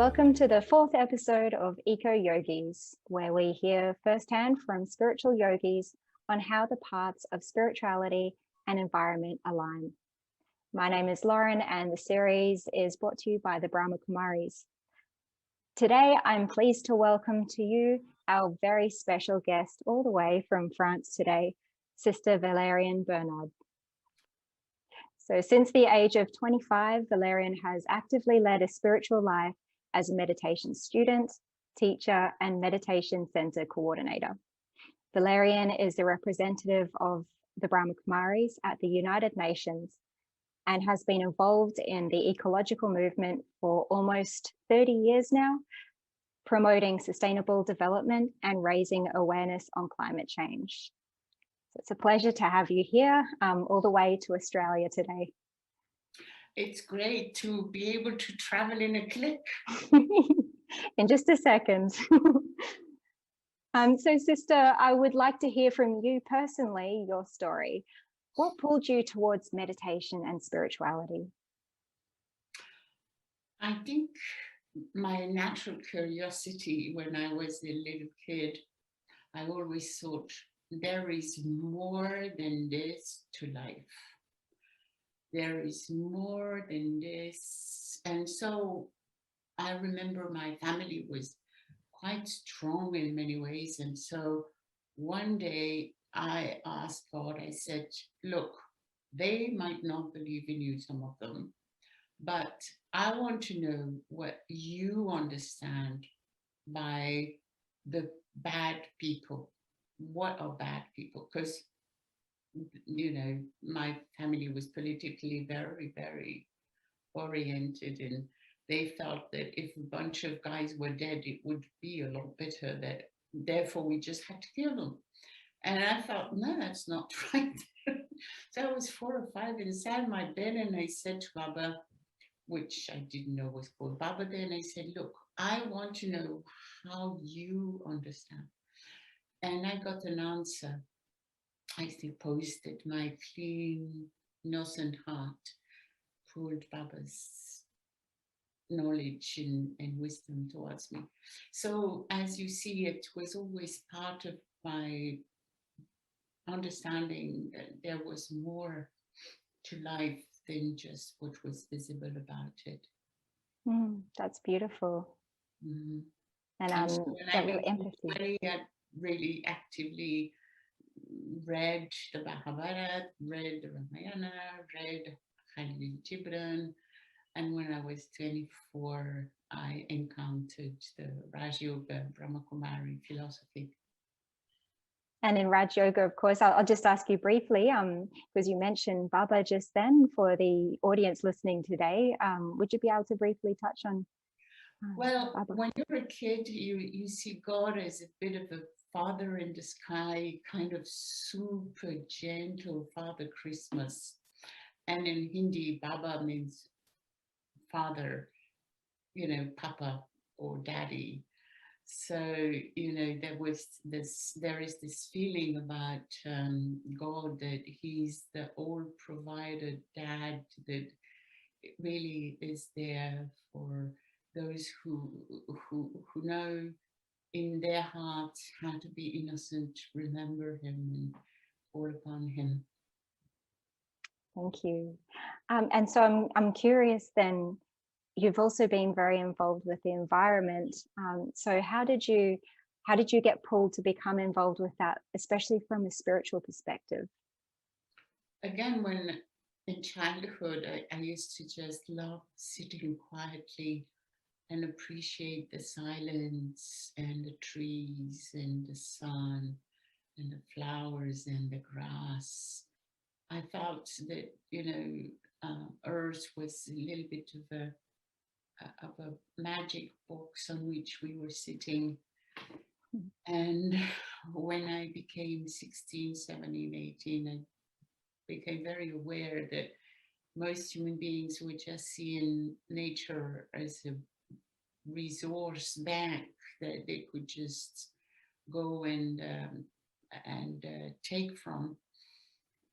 Welcome to the fourth episode of Eco Yogis, where we hear firsthand from spiritual yogis on how the paths of spirituality and environment align. My name is Lauren, and the series is brought to you by the Brahma Kumaris. Today, I'm pleased to welcome to you our very special guest all the way from France today, Sister Valeriane Bernard. So since the age of 25, Valeriane has actively led a spiritual life as a meditation student, teacher, and meditation center coordinator. Valeriane is the representative of the Brahma Kumaris at the United Nations and has been involved in the ecological movement for almost 30 years now, promoting sustainable development and raising awareness on climate change. So it's a pleasure to have you here all the way to Australia today. It's great to be able to travel in a click. In just a second. So sister, I would like to hear from you personally, your story. What pulled you towards meditation and spirituality? I think my natural curiosity when I was a little kid, I always thought there is more than this to life. There is more than this. And so I remember my family was quite strong in many ways. And so one day I asked God, I said, look, they might not believe in you, some of them, but I want to know what you understand by the bad people. What are bad people? Because you know, my family was politically very, very oriented, and they felt that if a bunch of guys were dead, it would be a lot better, that therefore we just had to kill them. And I thought, no, that's not right. So I was 4 or 5 inside my bed, and I said to Baba, which I didn't know was called Baba then, I said, look, I want to know how you understand. And I got an answer. I suppose that my clean, innocent heart pulled Baba's knowledge and wisdom towards me. So as you see, it was always part of my understanding that there was more to life than just what was visible about it. That's beautiful. Mm-hmm. And so when that I real empathy. I really actively read the Bhagavad, read the Ramayana, read Khalil Gibran, and when I was 24, I encountered the Raj Yoga, Brahma Kumari philosophy. And in Raj Yoga, of course, I'll just ask you briefly, because you mentioned Baba just then for the audience listening today. Would you be able to briefly touch on Well, Baba? when you're a kid, you see God as a bit of a father in the sky, kind of super gentle Father Christmas. And in Hindi, Baba means father, you know, Papa or Daddy. So, you know, there is this feeling about God, that he's the all-provider dad that really is there for those who know in their hearts how to be innocent, remember him and fall upon him. Thank you. And so I'm curious then, you've also been very involved with the environment. So how did you get pulled to become involved with that, especially from a spiritual perspective? Again, when in childhood, I used to just love sitting quietly and appreciate the silence and the trees and the sun and the flowers and the grass. I felt that, you know, Earth was a little bit of a magic box on which we were sitting. And when I became 16, 17, 18, I became very aware that most human beings were just seeing nature as a resource bank that they could just go and take from.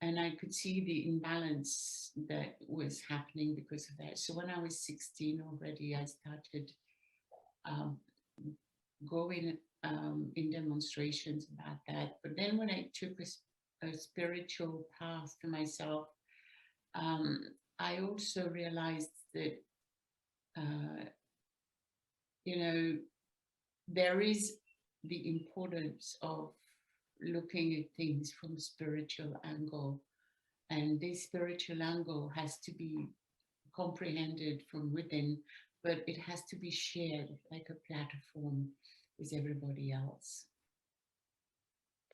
And I could see the imbalance that was happening because of that. So when I was 16 already, I started go in demonstrations about that. But then when I took a spiritual path to myself, I also realized that, you know, there is the importance of looking at things from a spiritual angle. And this spiritual angle has to be comprehended from within, but it has to be shared like a platform with everybody else.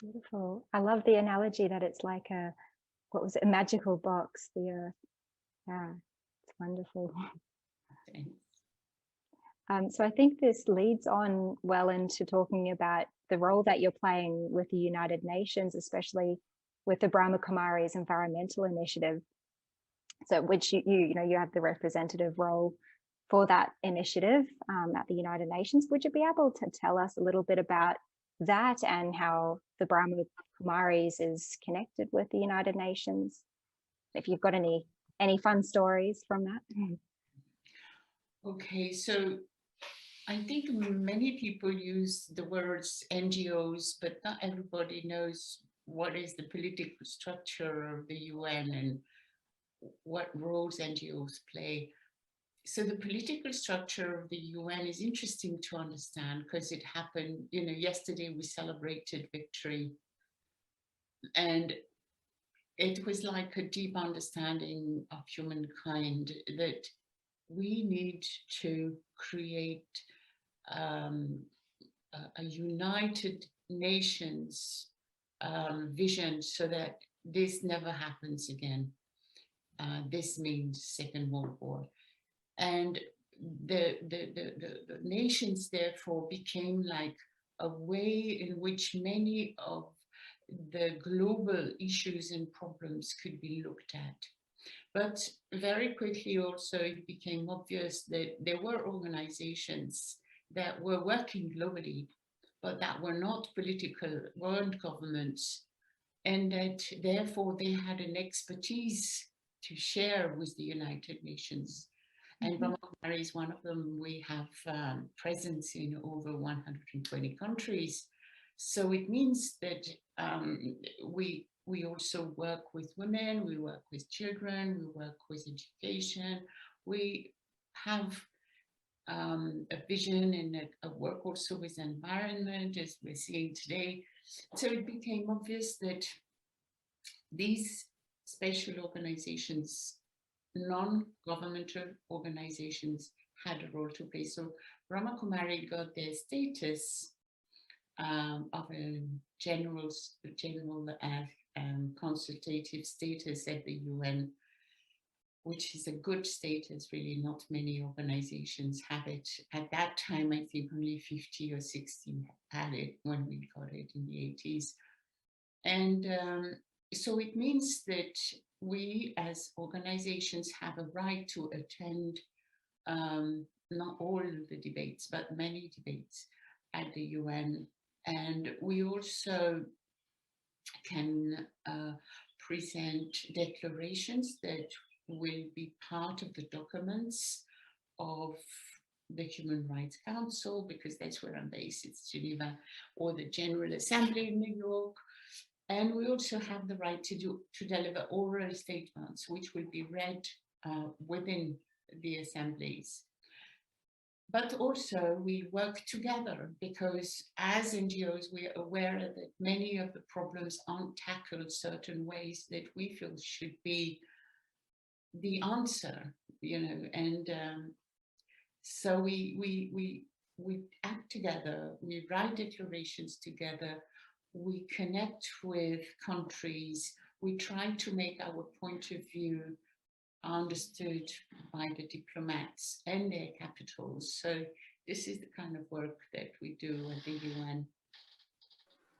Beautiful. I love the analogy that it's like a, what was it, a magical box, the earth. Yeah, it's wonderful. So I think this leads on well into talking about the role that you're playing with the United Nations, especially with the Brahma Kumaris Environmental Initiative. So which you have the representative role for that initiative at the United Nations. Would you be able to tell us a little bit about that and how the Brahma Kumaris is connected with the United Nations? If you've got any fun stories from that. Okay, so I think many people use the words NGOs, but not everybody knows what is the political structure of the UN and what roles NGOs play. So the political structure of the UN is interesting to understand because it happened, you know, yesterday we celebrated victory, and it was like a deep understanding of humankind that we need to create a United Nations vision so that this never happens again. This means Second World War. And the nations therefore became like a way in which many of the global issues and problems could be looked at. But very quickly also it became obvious that there were organizations that were working globally, but that were not political, weren't governments, and that therefore they had an expertise to share with the United Nations. And Brahma Kumaris is one of them. We have presence in over 120 countries. So it means that we also work with women, we work with children, we work with education. We have a vision and a work also with environment, as we're seeing today. So it became obvious that these special organizations, non-governmental organizations, had a role to play. So Brahma Kumaris got their status of a general consultative status at the UN, which is a good status. Really, not many organizations have it. At that time, I think only 50 or 60 had it when we got it in the 80s. And so it means that we as organizations have a right to attend not all the debates, but many debates at the UN. And we also can present declarations that will be part of the documents of the Human Rights Council, because that's where I'm based, it's Geneva, or the General Assembly in New York. And we also have the right to deliver oral statements, which will be read within the assemblies. But also we work together because as NGOs, we are aware that many of the problems aren't tackled certain ways that we feel should be the answer, you know, and so we act together, we write declarations together, we connect with countries, we try to make our point of view understood by the diplomats and their capitals. So this is the kind of work that we do at the UN.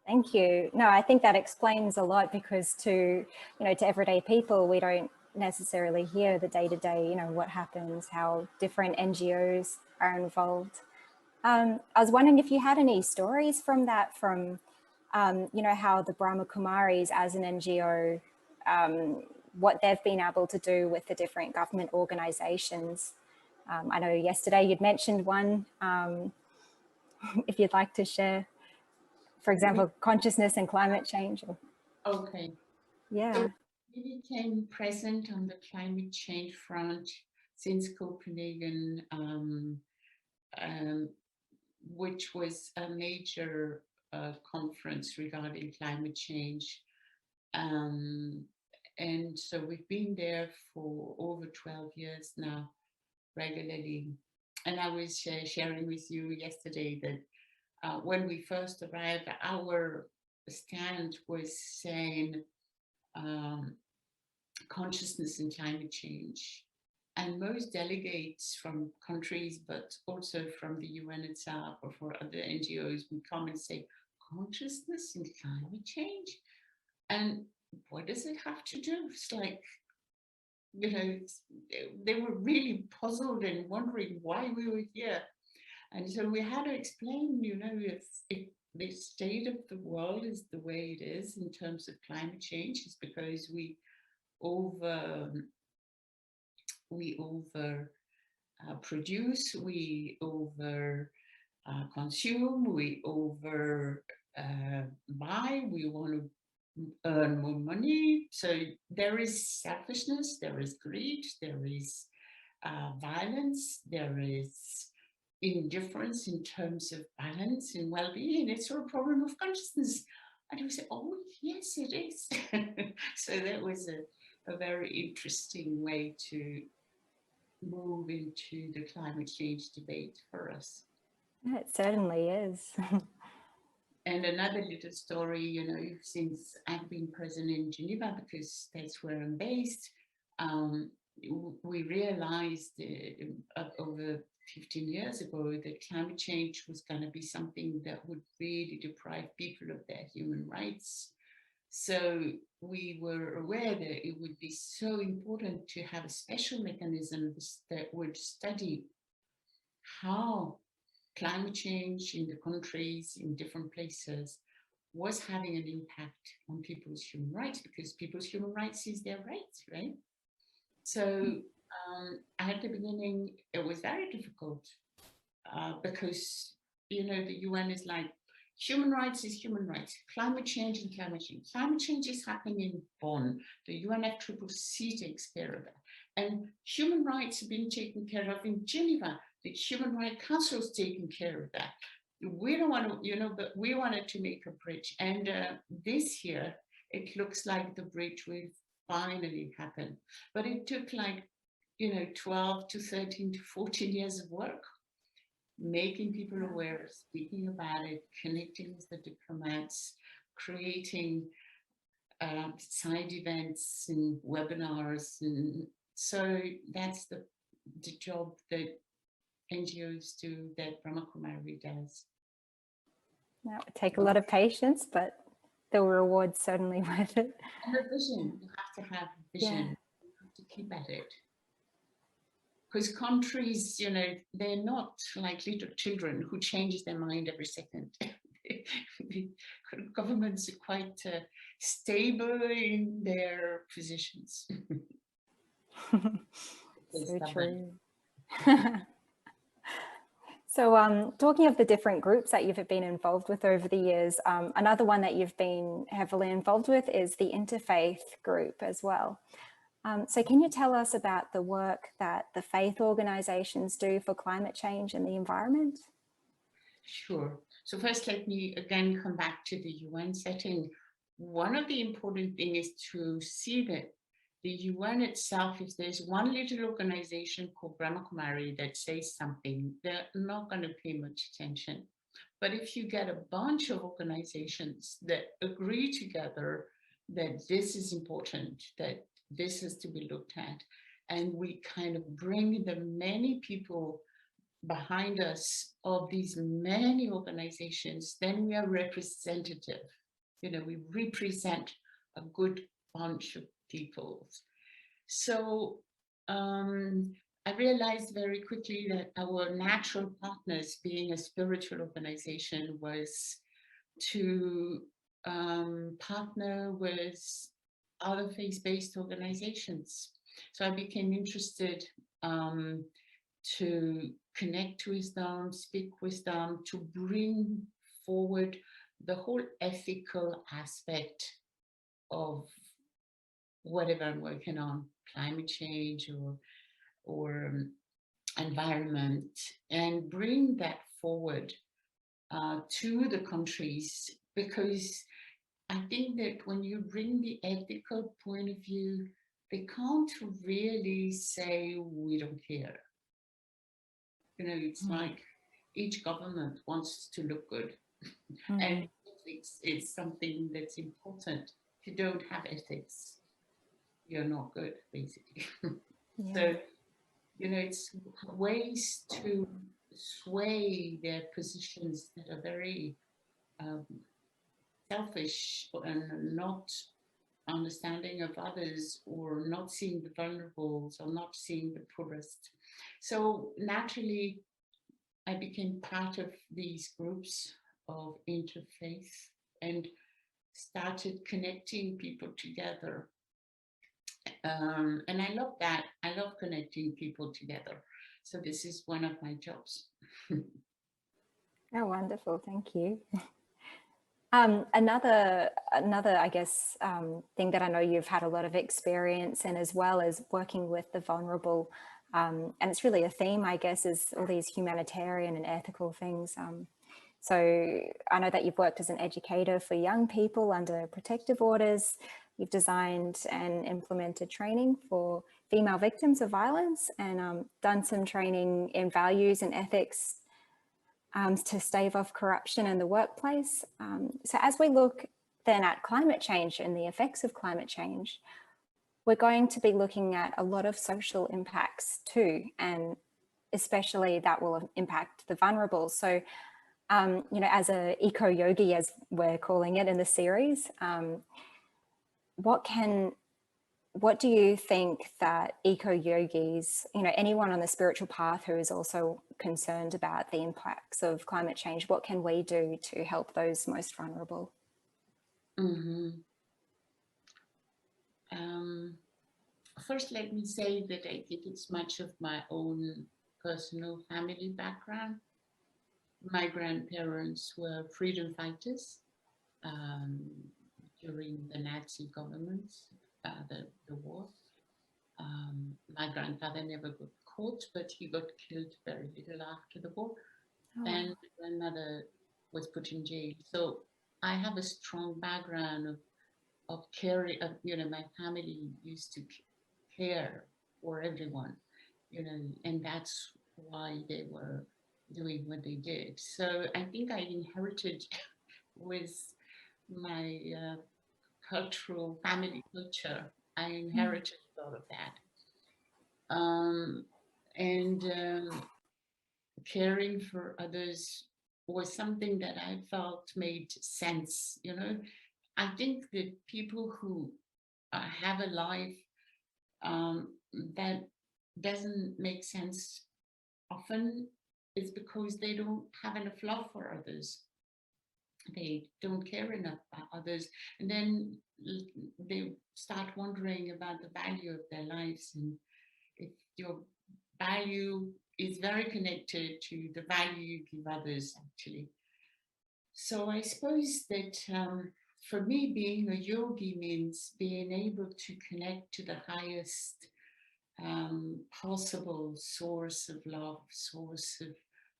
Thank you. No, I think that explains a lot, because to everyday people, we don't necessarily hear the day-to-day, what happens, how different NGOs are involved. I was wondering if you had any stories from that, from how the Brahma Kumaris as an NGO, what they've been able to do with the different government organizations. I know yesterday you'd mentioned one if you'd like to share, for example, consciousness and climate change. Okay. Yeah. So we became present on the climate change front since Copenhagen, which was a major conference regarding climate change. And so we've been there for over 12 years now, regularly. And I was sharing with you yesterday that when we first arrived, our stand was saying consciousness and climate change. And most delegates from countries, but also from the UN itself or for other NGOs, would come and say, consciousness and climate change? And what does it have to do? It's like, you know, they were really puzzled and wondering why we were here. And so we had to explain, you know, if the state of the world is the way it is in terms of climate change, is because we produce, we over consume, we over buy, we want to earn more money. So there is selfishness, there is greed, there is violence, there is indifference in terms of balance and well-being. It's a problem of consciousness. And we say, oh yes, it is. So that was a very interesting way to move into the climate change debate for us. It certainly is. And another little story, you know, since I've been present in Geneva, because that's where I'm based, we realized over 15 years ago that climate change was going to be something that would really deprive people of their human rights. So we were aware that it would be so important to have a special mechanism that would study how climate change in the countries, in different places, was having an impact on people's human rights, because people's human rights is their rights, right? So at the beginning, it was very difficult because, you know, the UN is like, human rights is human rights, climate change and climate change. Climate change is happening in Bonn. The UNFCCC takes care of that. And human rights are being taken care of in Geneva. The Human Rights Council is taking care of that. We don't want to, you know, but we wanted to make a bridge. And this year, it looks like the bridge will finally happen. But it took like, you know, 12 to 13 to 14 years of work, making people aware, speaking about it, connecting with the diplomats, creating side events and webinars. And so that's the job that NGOs do, that Brahma Kumaris does. That would take a lot of patience, but the reward's certainly worth it. And the vision, you have to have vision, you have to keep at it. Because countries, you know, they're not like little children who change their mind every second. Governments are quite stable in their positions. So true. So talking of the different groups that you've been involved with over the years, another one that you've been heavily involved with is the interfaith group as well. So can you tell us about the work that the faith organizations do for climate change and the environment? Sure. So first, let me again come back to the UN setting. One of the important things is to see that the UN itself, if there's one little organization called Brahma Kumaris that says something, they're not going to pay much attention. But if you get a bunch of organizations that agree together that this is important, that this is to be looked at, and we kind of bring the many people behind us of these many organizations, then we are representative. You know, we represent a good bunch of people. So I realized very quickly that our natural partners, being a spiritual organization, was to partner with other faith-based organizations. So I became interested to connect with them, speak with them, to bring forward the whole ethical aspect of whatever I'm working on, climate change or environment, and bring that forward to the countries, because I think that when you bring the ethical point of view, they can't really say we don't care. You know, it's like each government wants to look good, and it's something that's important. If you don't have ethics, you're not good, basically. Yeah. So, you know, it's ways to sway their positions that are very selfish and not understanding of others, or not seeing the vulnerables, or not seeing the poorest. So naturally, I became part of these groups of interfaith and started connecting people together. And I love that. I love connecting people together. So this is one of my jobs. Oh, wonderful. Thank you. Another, I guess, thing that I know you've had a lot of experience in as well, is working with the vulnerable. And it's really a theme, I guess, is all these humanitarian and ethical things. So I know that you've worked as an educator for young people under protective orders. You've designed and implemented training for female victims of violence, and done some training in values and ethics to stave off corruption in the workplace. So as we look then at climate change and the effects of climate change, we're going to be looking at a lot of social impacts too, and especially that will impact the vulnerable. So, you know, as a eco-yogi, as we're calling it in the series, what do you think that eco-yogis, you know, anyone on the spiritual path who is also concerned about the impacts of climate change, what can we do to help those most vulnerable? First, let me say that I think it's much of my own personal family background. My grandparents were freedom fighters during the Nazi governments, the war. My grandfather never got caught, but he got killed very little after the war. Oh. And my grandmother was put in jail. So I have a strong background of caring. You know, my family used to care for everyone, you know, and that's why they were doing what they did. So I think I inherited with my cultural family culture, I inherited a lot of that. Caring for others was something that I felt made sense, you know. I think that people who have a life that doesn't make sense often is because they don't have enough love for others. They don't care enough about others, and then they start wondering about the value of their lives. And if your value is very connected to the value you give others, actually. So I suppose that for me, being a yogi means being able to connect to the highest possible source of love, source of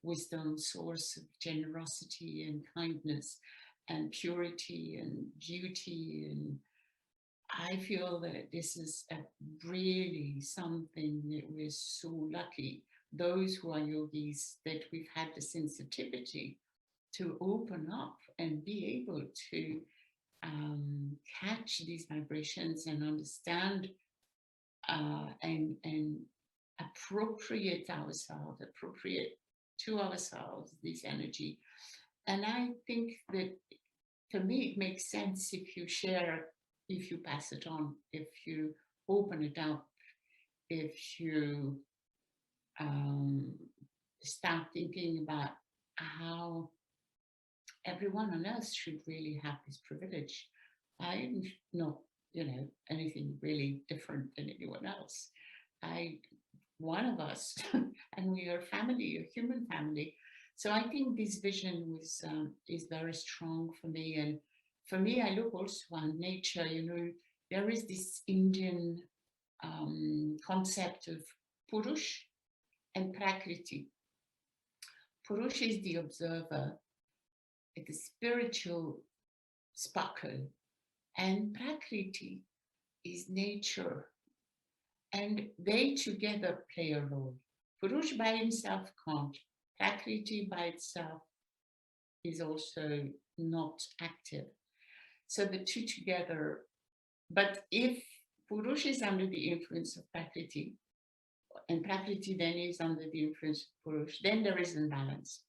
wisdom, source of generosity and kindness and purity and beauty. And I feel that this is really something that we're so lucky, those who are yogis, that we've had the sensitivity to open up and be able to catch these vibrations and understand and appropriate to ourselves this energy. And I think that for me, it makes sense if you share, if you pass it on, if you open it up, if you start thinking about how everyone on earth should really have this privilege. I'm not, you know, anything really different than anyone else. I one of us, and we are family, a human family. So I think this vision was is very strong for me. And for me, I look also on nature. You know, there is this Indian concept of Purush and Prakriti. Purush is the observer, the spiritual sparkle, and Prakriti is nature. And they together play a role. Purush by himself can't. Prakriti by itself is also not active. So the two together, but if Purush is under the influence of Prakriti, and Prakriti then is under the influence of Purush, then there is imbalance.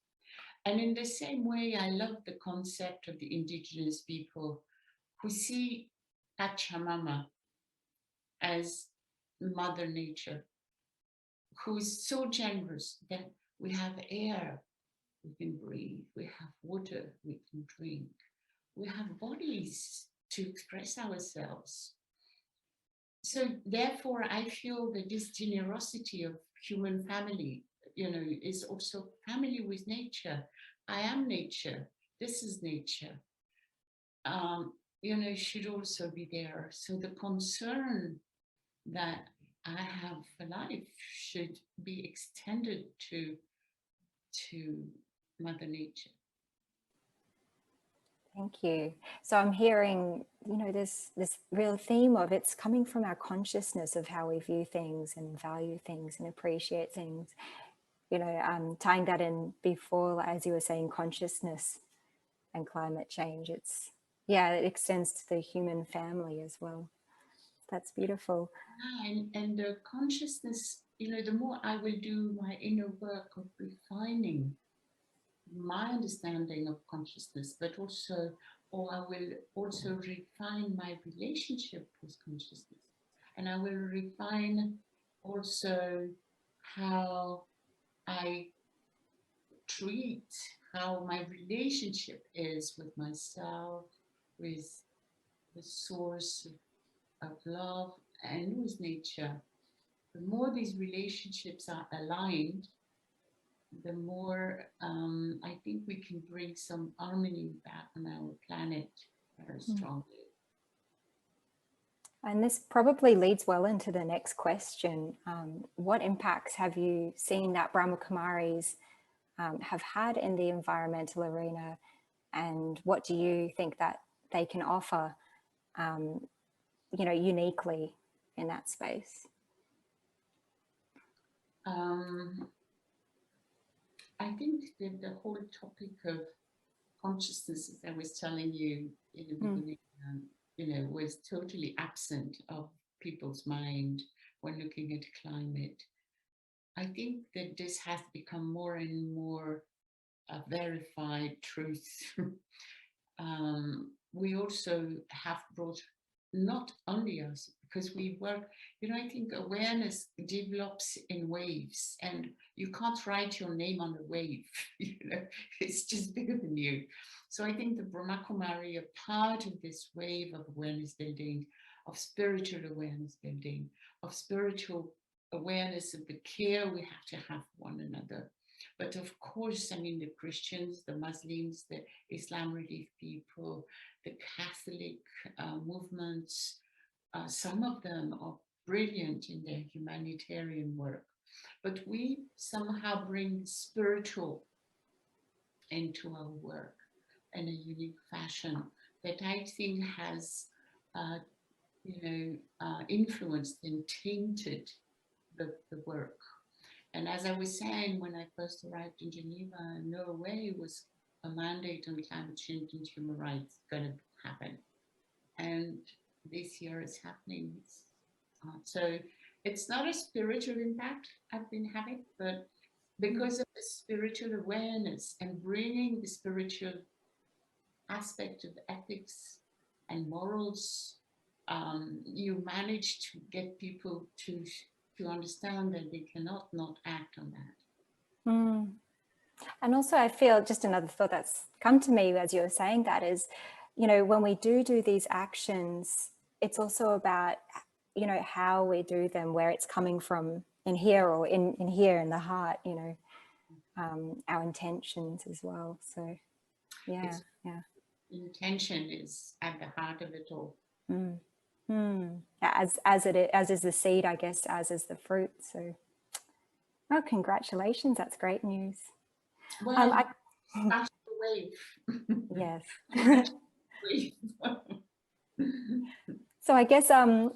And in the same way, I love the concept of the indigenous people who see Pachamama as Mother Nature, who is so generous that we have air, we can breathe, we have water, we can drink, we have bodies to express ourselves. So therefore, I feel that this generosity of human family, you know, is also family with nature. I am nature. This is nature. You know, should also be there. So the concern that I have for life should be extended to Mother Nature. Thank you. So I'm hearing, you know, this real theme of it's coming from our consciousness of how we view things and value things and appreciate things. You know, tying that in before, as you were saying, consciousness and climate change. It's, yeah, it extends to the human family as well. That's beautiful. And the consciousness, you know, the more I will do my inner work of refining my understanding of consciousness, but also, or I will also refine my relationship with consciousness. And I will refine also how I treat, how my relationship is with myself, with the source of love, and with nature. The more these relationships are aligned, the more I think we can bring some harmony back on our planet very strongly. And this probably leads well into the next question. What impacts have you seen that Brahma Kumaris have had in the environmental arena, and what do you think that they can offer, you know, uniquely in that space? I think that the whole topic of consciousness, as I was telling you in the beginning, you know, was totally absent of people's mind when looking at climate. I think that this has become more and more a verified truth. We also have brought, not only us, because we work, you know, I think awareness develops in waves, and you can't write your name on a wave, you know, it's just bigger than you. So I think the Brahma Kumari are part of this wave of awareness building, of spiritual awareness building, of spiritual awareness of the care we have to have for one another. But of course, I mean, the Christians, the Muslims, the Islam relief people, the Catholic movements, some of them are brilliant in their humanitarian work. But we somehow bring spiritual into our work in a unique fashion that I think has, you know, influenced and tainted the work. And as I was saying, when I first arrived in Geneva, no way was a mandate on climate change and human rights going to happen. And this year it's happening. So it's not a spiritual impact I've been having, but because of the spiritual awareness and bringing the spiritual aspect of ethics and morals, you manage to get people to understand that they cannot not act on that. And also I feel, just another thought that's come to me as you were saying that is, you know, when we do these actions, it's also about, you know, how we do them, where it's coming from in here, or in here in the heart, you know, our intentions as well. So yeah, yeah. Intention is at the heart of it all. As is the seed, I guess, as is the fruit. So, oh, congratulations! That's great news. Well, catch the wave. Yes. Catch the wave. So I guess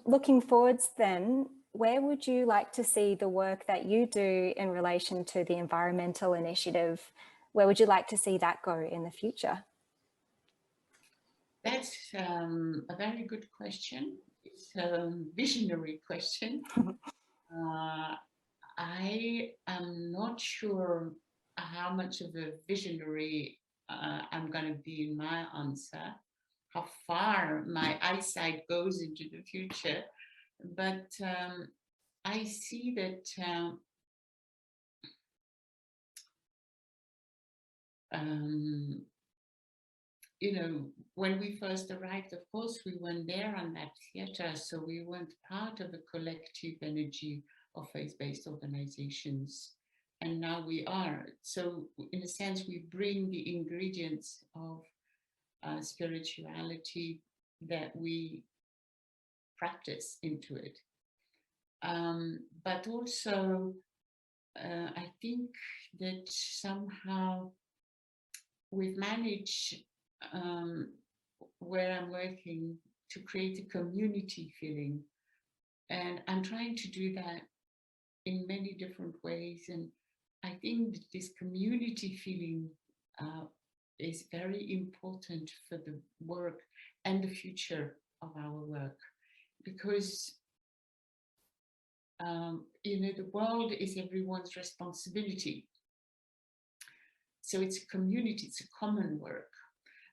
looking forwards then, where would you like to see the work that you do in relation to the environmental initiative? Where would you like to see that go in the future? That's a very good question. It's a visionary question. I am not sure how much of a visionary I'm going to be in my answer, how far my eyesight goes into the future. But I see that you know, when we first arrived, of course, we weren't there on that theater, so we weren't part of a collective energy of faith-based organizations. And now we are. So in a sense, we bring the ingredients of spirituality that we practice into it. But also, I think that somehow we've managed where I'm working to create a community feeling. And I'm trying to do that in many different ways. And I think that this community feeling is very important for the work and the future of our work, because you know, the world is everyone's responsibility. So it's a community, it's a common work.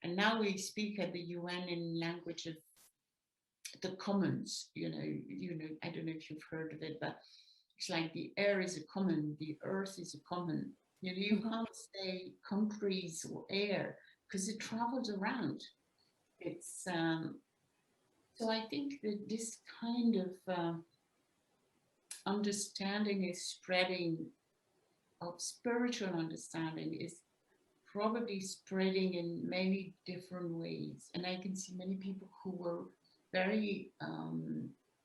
And now we speak at the UN in language of the commons, you know, I don't know if you've heard of it, but it's like the air is a common, the earth is a common. You know, you can't say countries or air because it travels around. It's so I think that this kind of understanding is spreading, of spiritual understanding is probably spreading in many different ways. And I can see many people who were very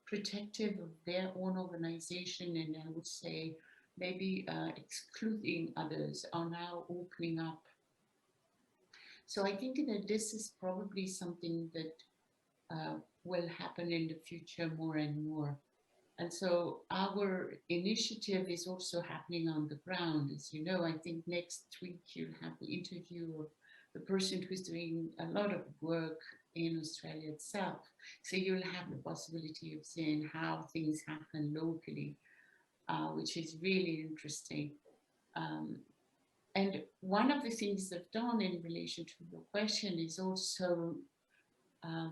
protective of their own organization, and I would say maybe excluding others, are now opening up. So I think that this is probably something that will happen in the future more and more. And so our initiative is also happening on the ground. As you know, I think next week you'll have the interview of the person who's doing a lot of work in Australia itself. So you'll have the possibility of seeing how things happen locally, which is really interesting. And one of the things they've done in relation to your question is also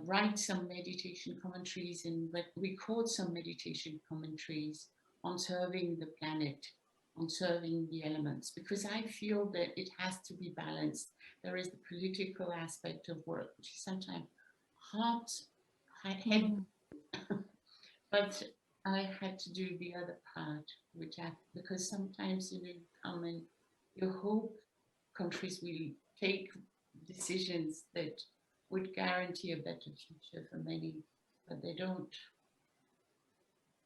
write some meditation commentaries and record some meditation commentaries on serving the planet, on serving the elements, because I feel that it has to be balanced. There is the political aspect of work, which is sometimes head, but I had to do the other part, because sometimes, you know, you come and you hope countries will take decisions that would guarantee a better future for many, but they don't.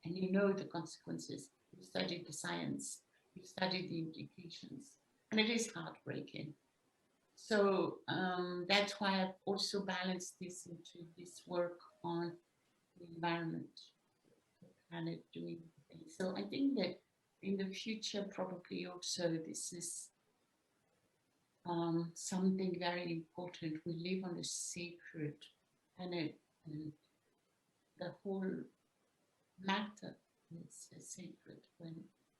And you know the consequences. You studied the science, you studied the implications, and it is heartbreaking. So that's why I've also balanced this into this work on the environment, the planet, doing things. So I think that in the future, probably also this is something very important. We live on a sacred planet, and the whole matter is sacred when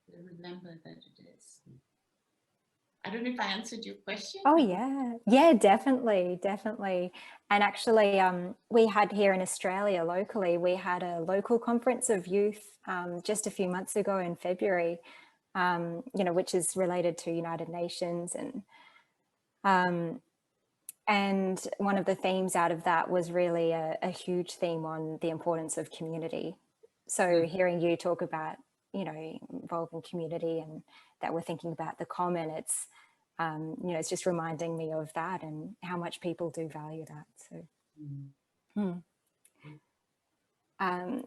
we remember that it is. I don't know if I answered your question. Oh yeah, definitely. And actually, we had here in Australia locally, we had a local conference of youth just a few months ago in February, you know, which is related to United Nations, and one of the themes out of that was really a huge theme on the importance of community. So hearing you talk about you know, involving community and that we're thinking about the common, it's, you know, it's just reminding me of that and how much people do value that. So,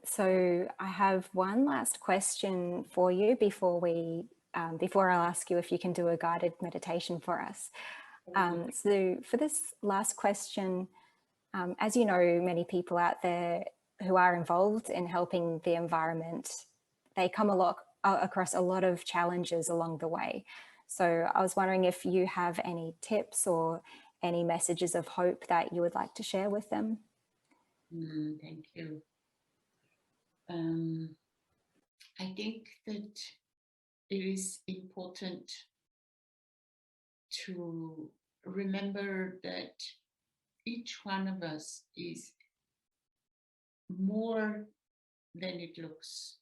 so I have one last question for you before we, before I'll ask you if you can do a guided meditation for us. So for this last question, as you know, many people out there who are involved in helping the environment, they come across a lot of challenges along the way. So I was wondering if you have any tips or any messages of hope that you would like to share with them. Thank you. I think that it is important to remember that each one of us is more than it looks.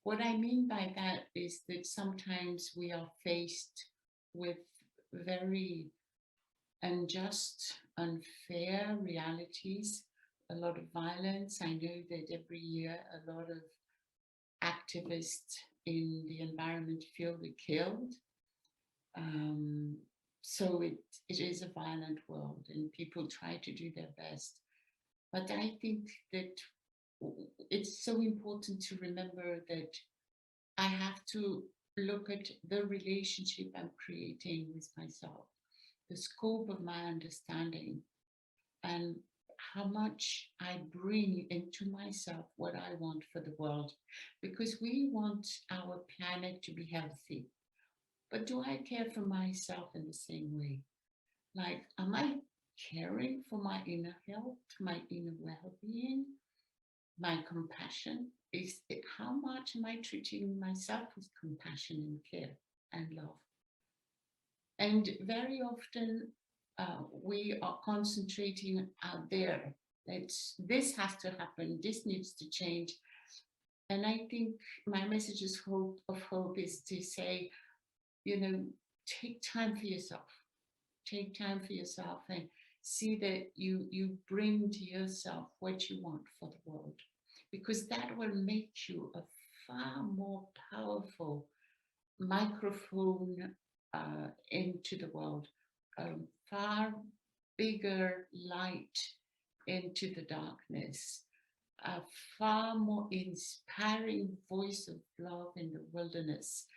What I mean by that is that sometimes we are faced with very unjust, unfair realities, a lot of violence. I know that every year a lot of activists in the environment field are killed. So it is a violent world and people try to do their best. But I think that it's so important to remember that I have to look at the relationship I'm creating with myself, the scope of my understanding, and how much I bring into myself what I want for the world. Because we want our planet to be healthy. But do I care for myself in the same way? Like, am I caring for my inner health, my inner well-being, my compassion? How much am I treating myself with compassion and care and love? And very often we are concentrating out there. This has to happen, this needs to change. And I think my message of hope is to say, you know, take time for yourself. Take time for yourself and see that you bring to yourself what you want for the world, because that will make you a far more powerful microphone into the world, a far bigger light into the darkness, a far more inspiring voice of love in the wilderness.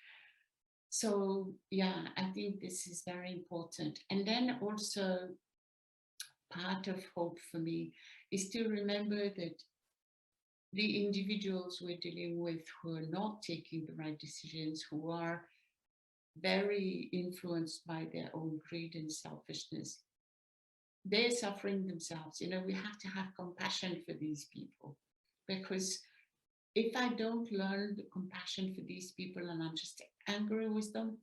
So yeah, I think this is very important. And then also part of hope for me is to remember that the individuals we're dealing with who are not taking the right decisions, who are very influenced by their own greed and selfishness, they're suffering themselves. You know, we have to have compassion for these people, because if I don't learn the compassion for these people and I'm just angry with them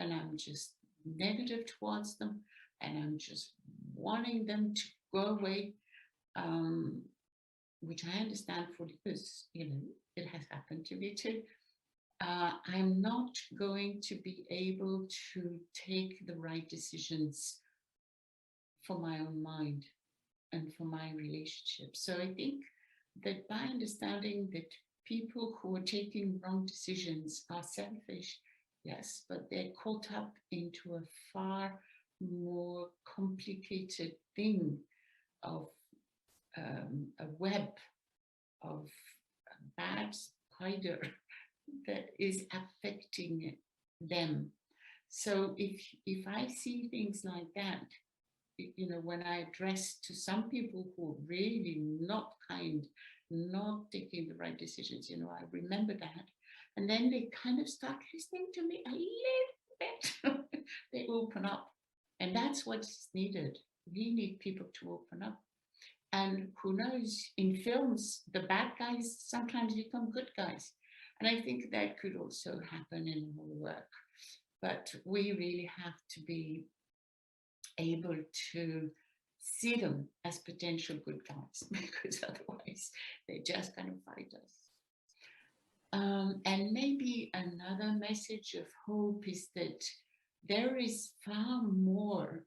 and I'm just negative towards them and I'm just wanting them to go away, which I understand fully because, you know, it has happened to me too, I'm not going to be able to take the right decisions for my own mind and for my relationship. So I think that by understanding that people who are taking wrong decisions are selfish, yes, but they're caught up into a far more complicated thing of a web of a bad spider that is affecting them. So if I see things like that, you know, when I address to some people who are really not kind, not taking the right decisions, you know, I remember that. And then they kind of start listening to me a little bit. They open up. And that's what's needed. We need people to open up. And who knows, in films, the bad guys sometimes become good guys. And I think that could also happen in our work. But we really have to be able to see them as potential good guys, because otherwise they just kind of fight us. And maybe another message of hope is that there is far more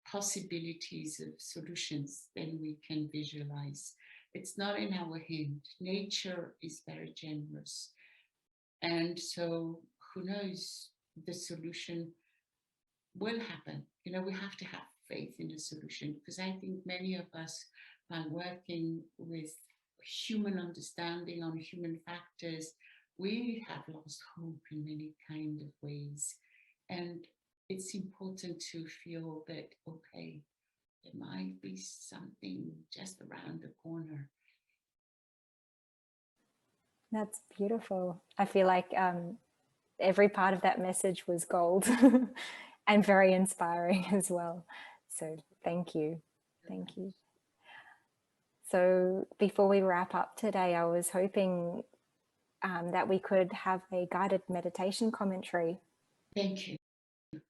possibilities of solutions than we can visualize. It's not in our hand. Nature is very generous. And so who knows, the solution will happen. You know, we have to have faith in the solution, because I think many of us, by working with human understanding on human factors, we have lost hope in many kind of ways. And it's important to feel that, okay, there might be something just around the corner. That's beautiful. I feel like every part of that message was gold and very inspiring as well. So thank you. Thank you. So before we wrap up today, I was hoping that we could have a guided meditation commentary. Thank you.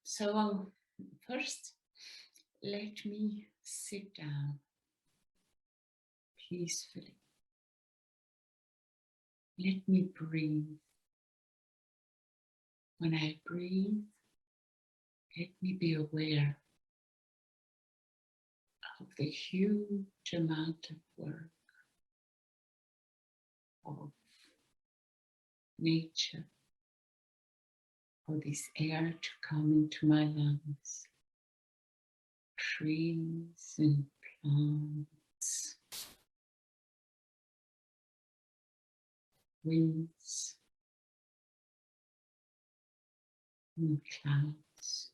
So first, let me sit down peacefully. Let me breathe. When I breathe, let me be aware of the huge amount of work of nature, for this air to come into my lungs, trees and plants, winds and clouds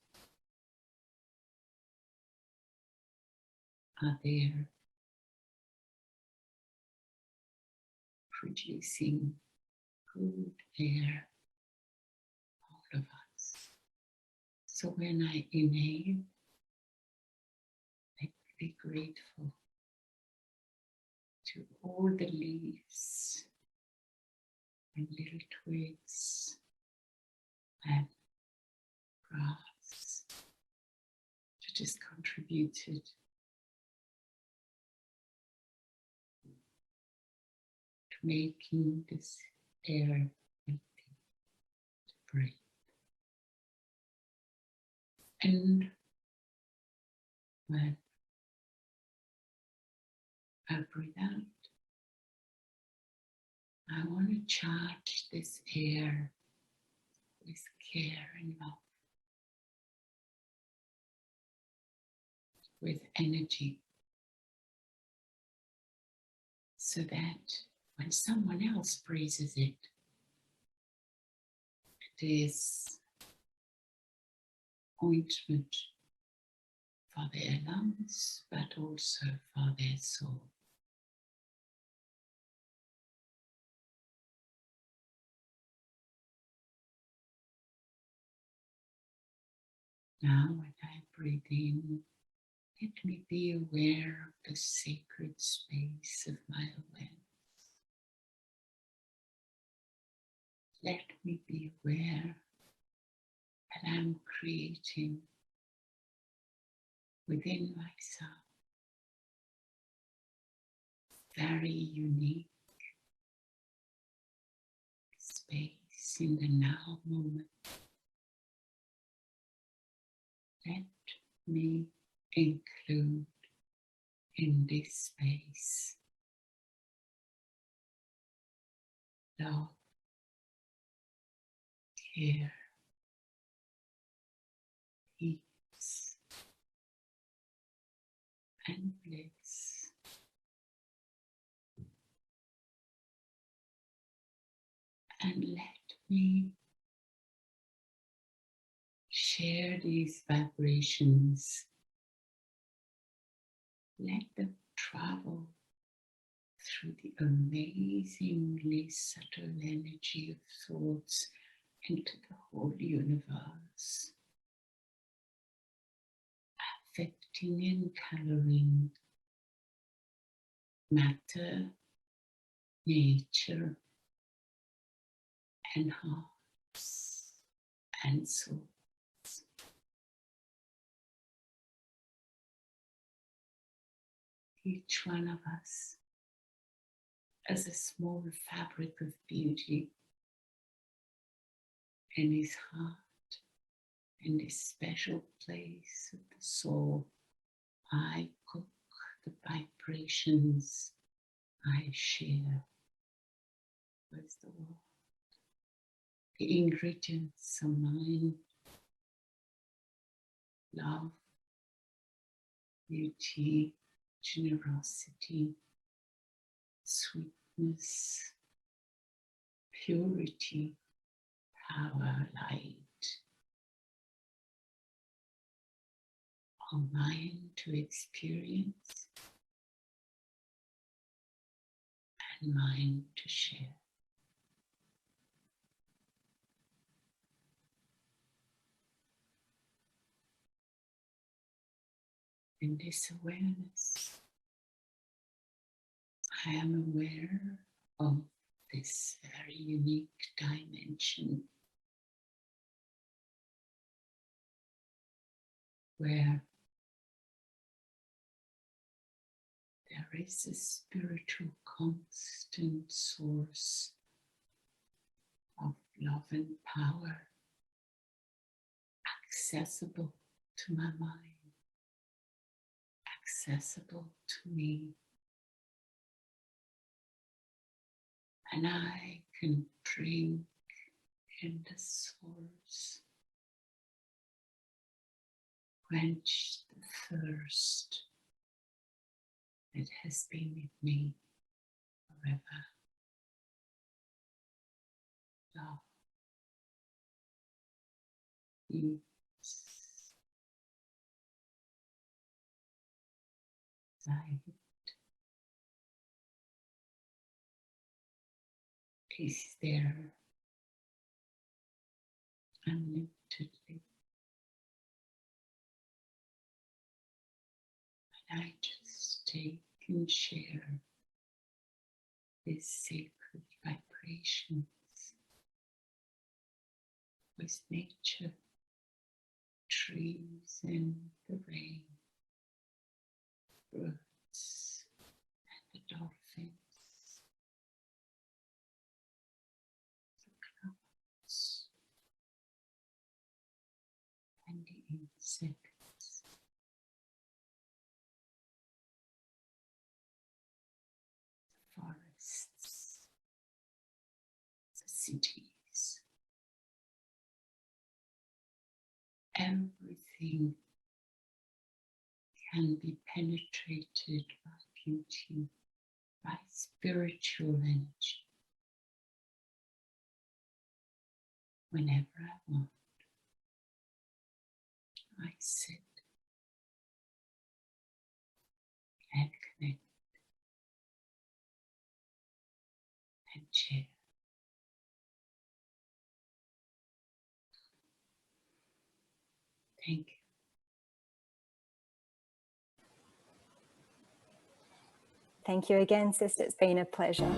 are there, producing good air, all of us. So when I inhale, let me be grateful to all the leaves and little twigs and grass that just contributed to making this air healthy to breathe. And when I breathe out, I want to charge this air with care and love, with energy, so that when someone else breathes it, it is ointment for their lungs, but also for their soul. Now, when I breathe in, let me be aware of the sacred space of my awareness. Let me be aware that I'm creating within myself very unique space in the now moment. Let me include in this space love, care, peace, and bliss. And let me share these vibrations. Let them travel through the amazingly subtle energy of thoughts into the whole universe, affecting and coloring matter, nature, and hearts and souls. Each one of us as a small fabric of beauty in his heart, in this special place of the soul. I cook the vibrations I share with the world. the ingredients of mind, love, beauty, generosity, sweetness, purity, power, light. Our mind to experience and mind to share. In this awareness, I am aware of this very unique dimension where there is a spiritual constant source of love and power accessible to my mind, accessible to me. And I can drink in the source, quench the thirst that has been with me forever. Love, peace, light is there unlimitedly. And I just take and share this sacred vibrations with nature, trees and the rain, birds and the dolphins, the clouds and the insects, the forests, the cities. Everything can be penetrated by beauty, by spiritual energy, whenever I want. I sit and connect and share. Thank you. Thank you again, Sister. It's been a pleasure.